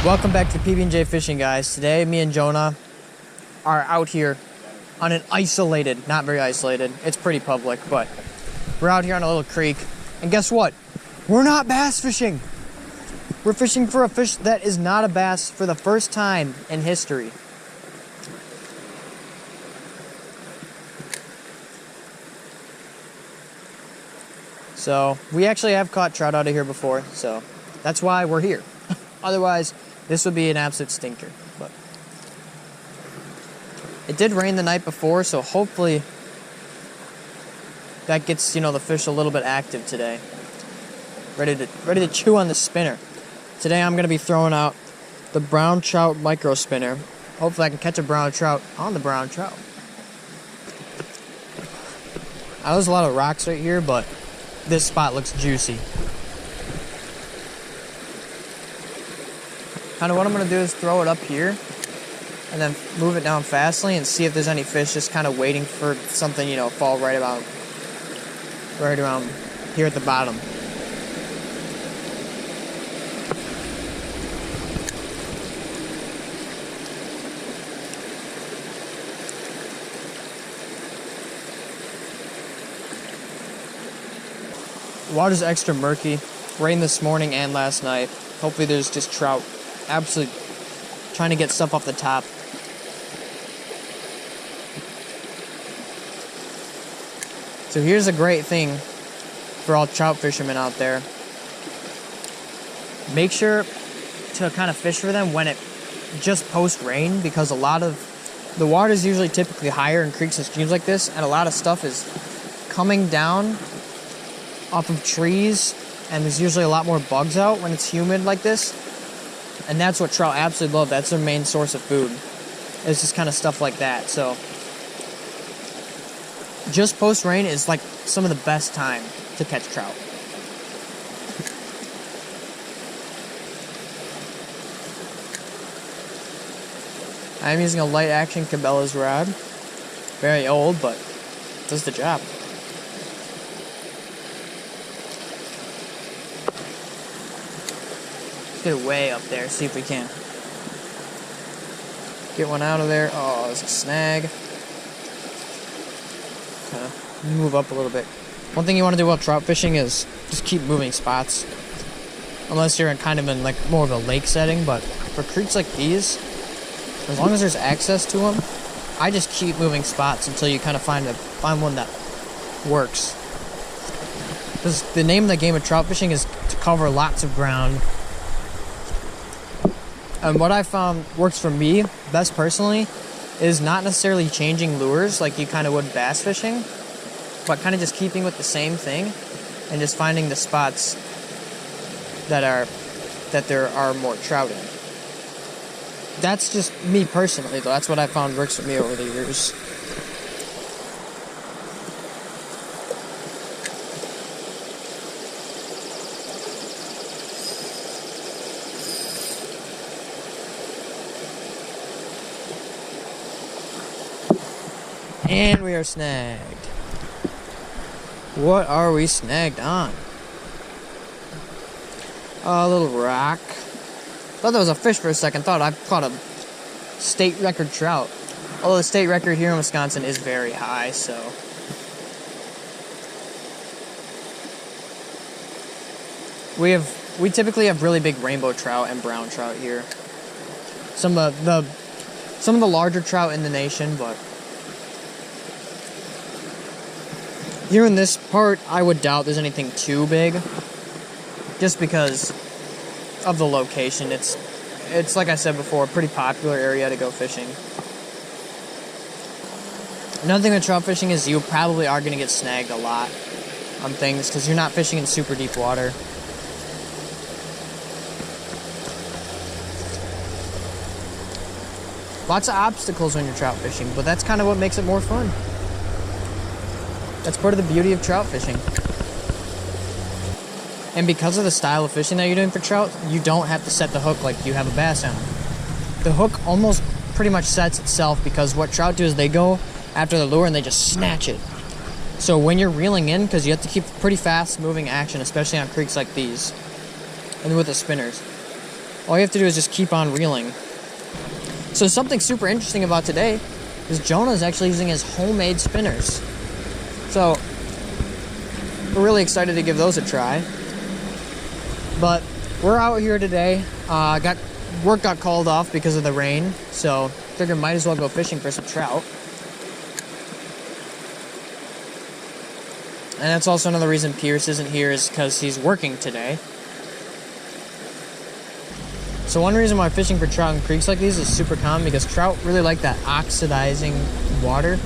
Welcome back to PB&J Fishing, guys. Today, me and Jonah are out here on an isolated, not very isolated, it's pretty public, but we're out here on a little creek. And guess what? We're not bass fishing. We're fishing for a fish that is not a bass for the first time in history. So, we actually have caught trout out of here before, so that's why we're here. Otherwise, this would be an absolute stinker. But it did rain the night before, so hopefully that gets, the fish a little bit active today. Ready to chew on the spinner. Today I'm going to be throwing out the brown trout micro spinner. Hopefully I can catch a brown trout on the brown trout. Now, there's a lot of rocks right here, but this spot looks juicy. Kind of what I'm going to do is throw it up here and then move it down fastly and see if there's any fish just kind of waiting for something, fall right around here at the bottom. The water's extra murky. Rained this morning and last night. Hopefully there's just trout absolutely trying to get stuff off the top. So here's a great thing for all trout fishermen out there. Make sure to kind of fish for them when it just post rain, because a lot of the water is usually typically higher in creeks and streams like this, and a lot of stuff is coming down off of trees, and there's usually a lot more bugs out when it's humid like this. And that's what trout absolutely love. That's their main source of food. It's just kind of stuff like that. So just post rain is like some of the best time to catch trout. I'm using a light action Cabela's rod. Very old, but does the job. Get it way up there, see if we can get one out of there. Oh, there's a snag. Kind of move up a little bit. One thing you want to do while trout fishing is just keep moving spots, unless you're in like more of a lake setting. But for creeks like these, as long as there's access to them, I just keep moving spots until you kind of find one that works. Because the name of the game of trout fishing is to cover lots of ground. And what I found works for me best personally is not necessarily changing lures like you kind of would bass fishing, but kind of just keeping with the same thing and just finding the spots that there are more trout in. That's just me personally, though. That's what I found works for me over the years. And we are snagged. What are we snagged on? A little rock. Thought that was a fish for a second. Thought I caught a state record trout. Although the state record here in Wisconsin is very high, so. We typically have really big rainbow trout and brown trout here. Some of the larger trout in the nation, but here in this part, I would doubt there's anything too big, just because of the location. It's like I said before, a pretty popular area to go fishing. Another thing with trout fishing is you probably are going to get snagged a lot on things because you're not fishing in super deep water. Lots of obstacles when you're trout fishing, but that's kind of what makes it more fun. That's part of the beauty of trout fishing. And because of the style of fishing that you're doing for trout, you don't have to set the hook like you have a bass on. The hook almost pretty much sets itself, because what trout do is they go after the lure and they just snatch it. So when you're reeling in, because you have to keep pretty fast moving action, especially on creeks like these, and with the spinners, all you have to do is just keep on reeling. So something super interesting about today is Jonah is actually using his homemade spinners. So we're really excited to give those a try. But we're out here today. Work got called off because of the rain, so figured might as well go fishing for some trout. And that's also another reason Pierce isn't here, is because he's working today. So one reason why fishing for trout in creeks like these is super common, because trout really like that oxidizing water.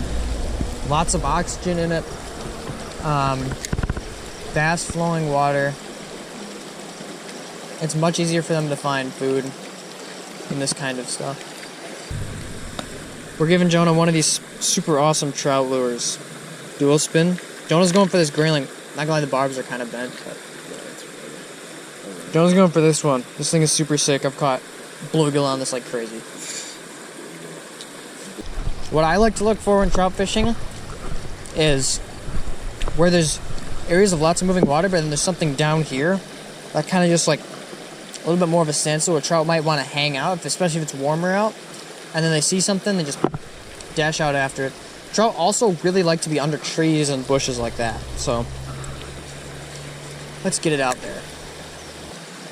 Lots of oxygen in it. Fast flowing water. It's much easier for them to find food in this kind of stuff. We're giving Jonah one of these super awesome trout lures. Dual spin. Jonah's going for this grayling. Not gonna lie, the barbs are kind of bent, but Jonah's going for this one. This thing is super sick. I've caught bluegill on this like crazy. What I like to look for in trout fishing is where there's areas of lots of moving water, but then there's something down here that kind of just like a little bit more of a standstill, where trout might want to hang out, especially if it's warmer out, and then they see something, they just dash out after it. Trout also really like to be under trees and bushes like that, so let's get it out there.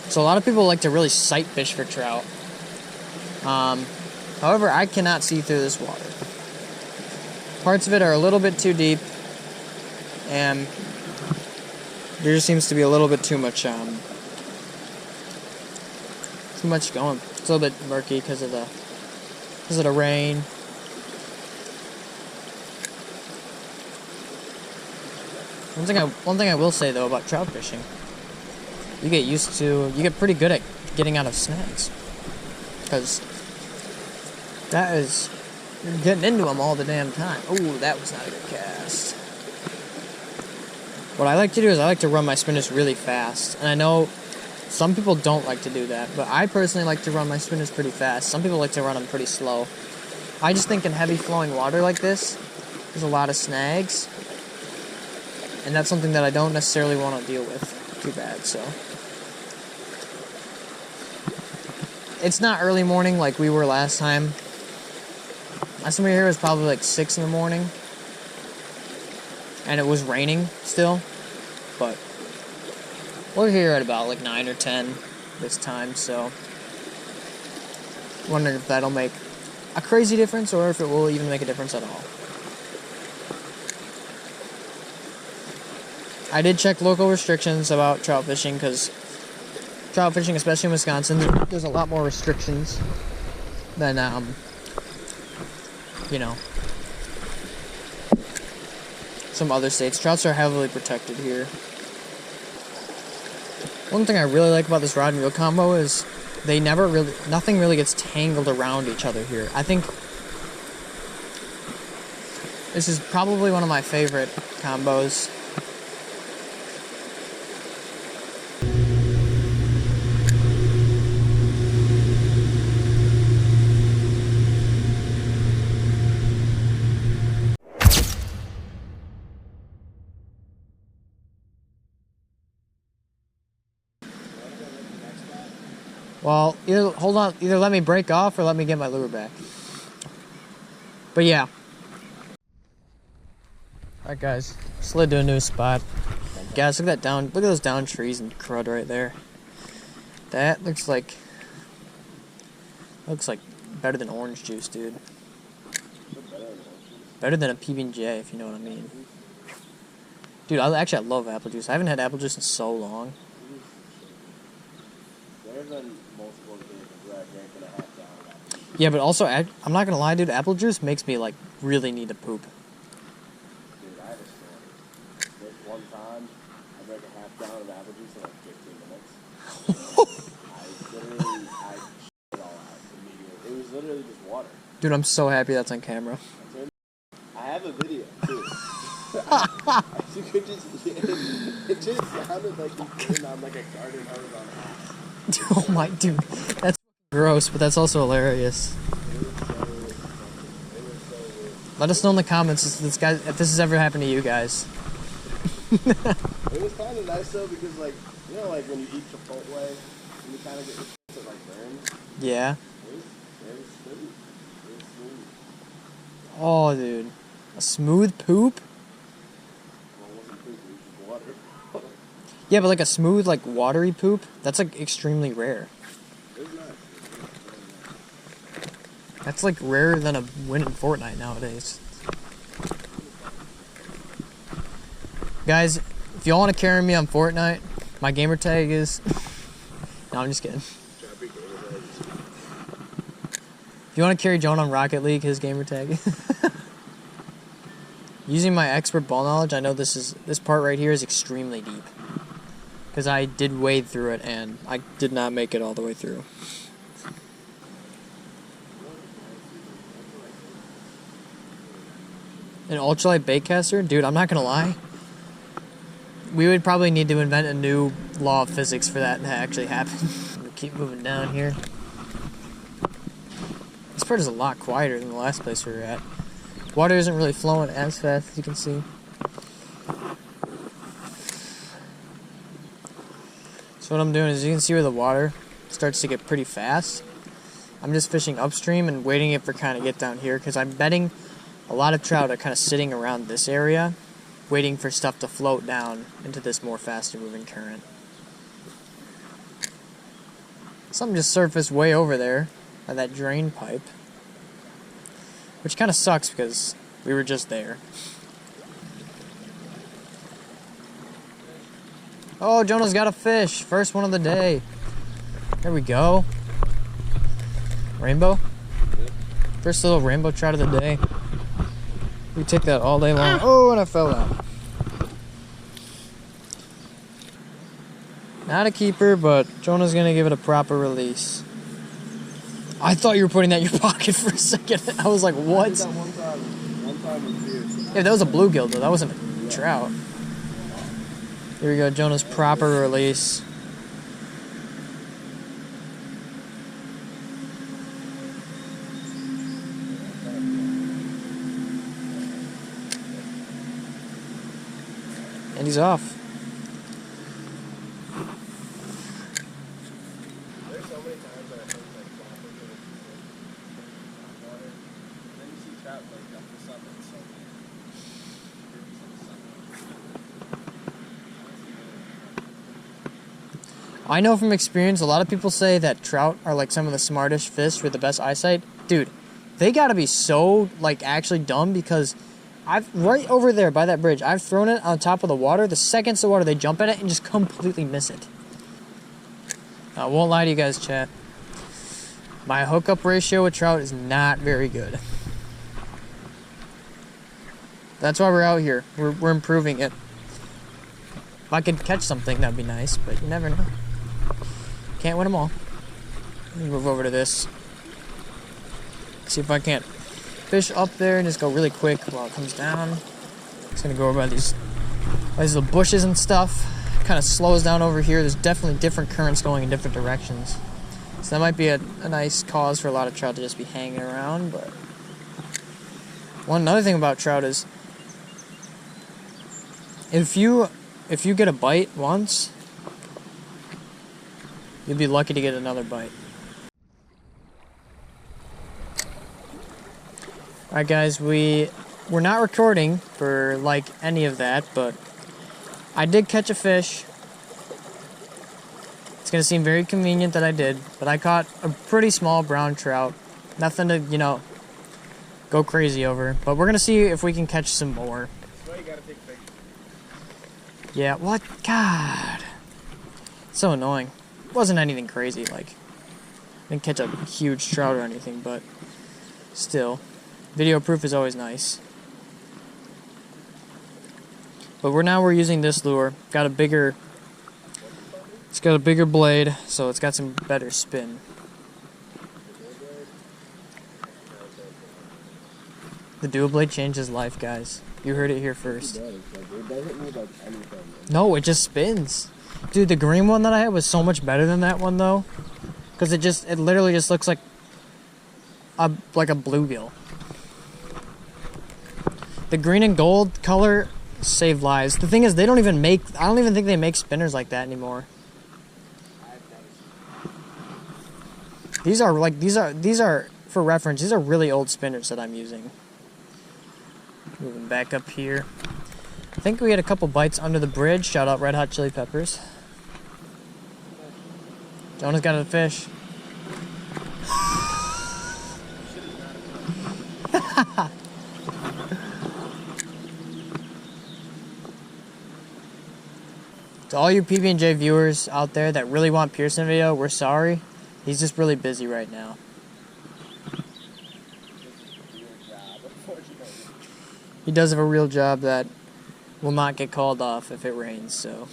So a lot of people like to really sight fish for trout. However, I cannot see through this water. Parts of it are a little bit too deep, and there just seems to be a little bit too much going. It's a little bit murky because of the rain. One thing I will say though about trout fishing, you get pretty good at getting out of snags, because you're getting into them all the damn time. Oh, that was not a good cast. What I like to do is I like to run my spinners really fast, and I know some people don't like to do that, but I personally like to run my spinners pretty fast. Some people like to run them pretty slow. I just think in heavy flowing water like this, there's a lot of snags, and that's something that I don't necessarily want to deal with too bad, so. It's not early morning like we were last time. Last time we were here was probably like 6 in the morning, and it was raining still, but we're here at about like 9 or 10 this time, so wondering if that'll make a crazy difference or if it will even make a difference at all. I did check local restrictions about trout fishing, because trout fishing, especially in Wisconsin, there's a lot more restrictions than, some other states. Trouts are heavily protected here. One thing I really like about this rod and reel combo is nothing really gets tangled around each other here. I think this is probably one of my favorite combos. Well, either let me break off or let me get my lure back. But yeah. Alright guys, slid to a new spot. Guys, look at those down trees and crud right there. That looks like better than orange juice, dude. Better than a PB&J, if you know what I mean. Dude, I love apple juice. I haven't had apple juice in so long. Yeah, but also, I'm not gonna lie, dude, apple juice makes me, like, really need to poop. Dude, I had a story. This one time, I drank a half gallon of apple juice in, like, 15 minutes. I shit it all out immediately. It was literally just water. Dude, I'm so happy that's on camera. I have a video, too. You could just hear it. It just sounded like you turned on, like, a garden hose on ass. Oh my, dude, that's gross, but that's also hilarious. Let us know in the comments if this has ever happened to you guys. It was kind of nice though, because like, you know, like when you eat Chipotle, and you kind of get your shit like burn. Yeah. Very smooth. Very smooth. Oh, dude. A smooth poop? Well, it wasn't poop, it was just water. Yeah, but like a smooth, like watery poop, that's like extremely rare. It was nice. It was very nice. That's like rarer than a win in Fortnite nowadays. Guys, if y'all want to carry me on Fortnite, my gamer tag is... No, I'm just kidding. If you want to carry Jonah on Rocket League, his gamer tag. Using my expert ball knowledge, I know this part right here is extremely deep. Because I did wade through it and I did not make it all the way through. An ultralight baitcaster? Dude, I'm not gonna lie. We would probably need to invent a new law of physics for that to actually happen. We'll keep moving down here. This part is a lot quieter than the last place we were at. Water isn't really flowing as fast as you can see. So what I'm doing is you can see where the water starts to get pretty fast. I'm just fishing upstream and waiting it for kind of get down here because I'm betting a lot of trout are kind of sitting around this area waiting for stuff to float down into this more faster moving current. Something just surfaced way over there by that drain pipe, which kind of sucks because we were just there. Oh, Jonah's got a fish. First one of the day. There we go. Rainbow? First little rainbow trout of the day. We take that all day long. Oh, and I fell out. Not a keeper, but Jonah's gonna give it a proper release. I thought you were putting that in your pocket for a second. I was like, what? I did that one time with deer. Yeah, that was a bluegill though. That wasn't a trout. Here we go, Jonah's proper release. And he's off. There's so many times that I think like floppers are water. And then you see trout like up the sun and so I know from experience, a lot of people say that trout are like some of the smartest fish with the best eyesight. Dude, they gotta be so like actually dumb because right over there by that bridge, I've thrown it on top of the water. The second it's the water, they jump at it and just completely miss it. I won't lie to you guys, chat. My hookup ratio with trout is not very good. That's why we're out here. We're improving it. If I could catch something, that'd be nice, but you never know. Can't win them all. Let me move over to this. See if I can't fish up there and just go really quick while it comes down. Just gonna go over by these little bushes and stuff. Kind of slows down over here. There's definitely different currents going in different directions. So that might be a nice cause for a lot of trout to just be hanging around. But another thing about trout is if you get a bite once, you'll be lucky to get another bite. Alright guys, we're not recording for like any of that, but I did catch a fish. It's gonna seem very convenient that I did, but I caught a pretty small brown trout. Nothing to, go crazy over. But we're gonna see if we can catch some more. That's why you gotta take pictures. Yeah, what? God. So annoying. It wasn't anything crazy, like, I didn't catch a huge trout or anything, but still. Video proof is always nice. But we're using this lure. It's got a bigger blade, so it's got some better spin. The dual blade changed his life, guys. You heard it here first. It doesn't need like anything. No, it just spins. Dude, the green one that I had was so much better than that one though. Because it literally just looks like a bluegill. The green and gold color saved lives. The thing is, I don't even think they make spinners like that anymore. These are for reference. These are really old spinners that I'm using. Moving back up here. I think we had a couple bites under the bridge. Shout out Red Hot Chili Peppers. Jonah's got a fish. To all you PB&J viewers out there that really want Pearson video, we're sorry. He's just really busy right now. He does have a real job that will not get called off if it rains, so.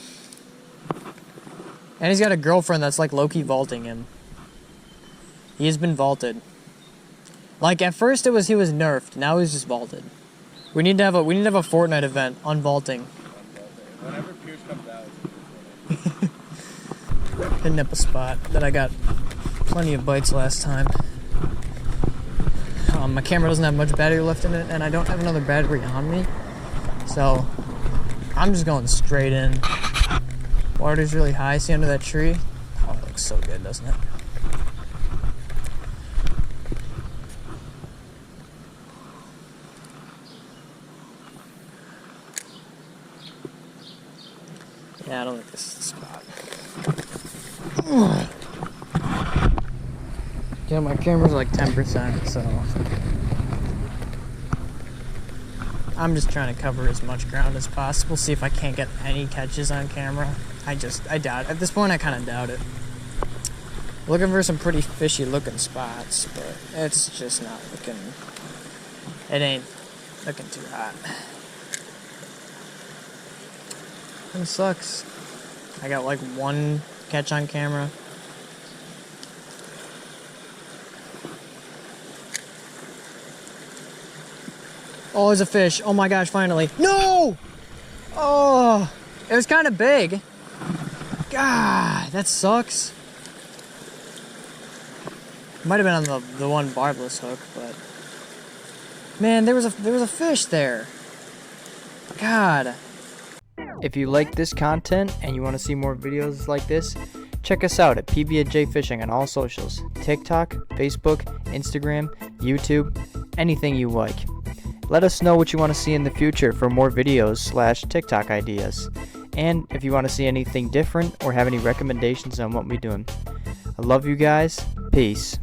And he's got a girlfriend that's like low-key vaulting him. He has been vaulted. Like at first he was nerfed, now he's just vaulted. We need to have a Fortnite event on vaulting. Whenever Pierce comes out. Hitting up a spot that I got plenty of bites last time. My camera doesn't have much battery left in it, and I don't have another battery on me, so I'm just going straight in. Water's really high. See under that tree? Oh, it looks so good, doesn't it? Yeah, I don't think this is the spot. Yeah, my camera's like 10%, so I'm just trying to cover as much ground as possible, see if I can't get any catches on camera. I doubt it. At this point, I kind of doubt it. Looking for some pretty fishy looking spots, but it's just not looking, it ain't looking too hot. It sucks. I got like one catch on camera. Oh, there's a fish. Oh my gosh, finally. No! Oh, it was kind of big. God, that sucks. Might have been on the one barbless hook, but man, there was a fish there. God. If you like this content and you want to see more videos like this, check us out at PB&J Fishing on all socials. TikTok, Facebook, Instagram, YouTube, anything you like. Let us know what you want to see in the future for more videos / TikTok ideas. And if you want to see anything different or have any recommendations on what we're doing. I love you guys. Peace.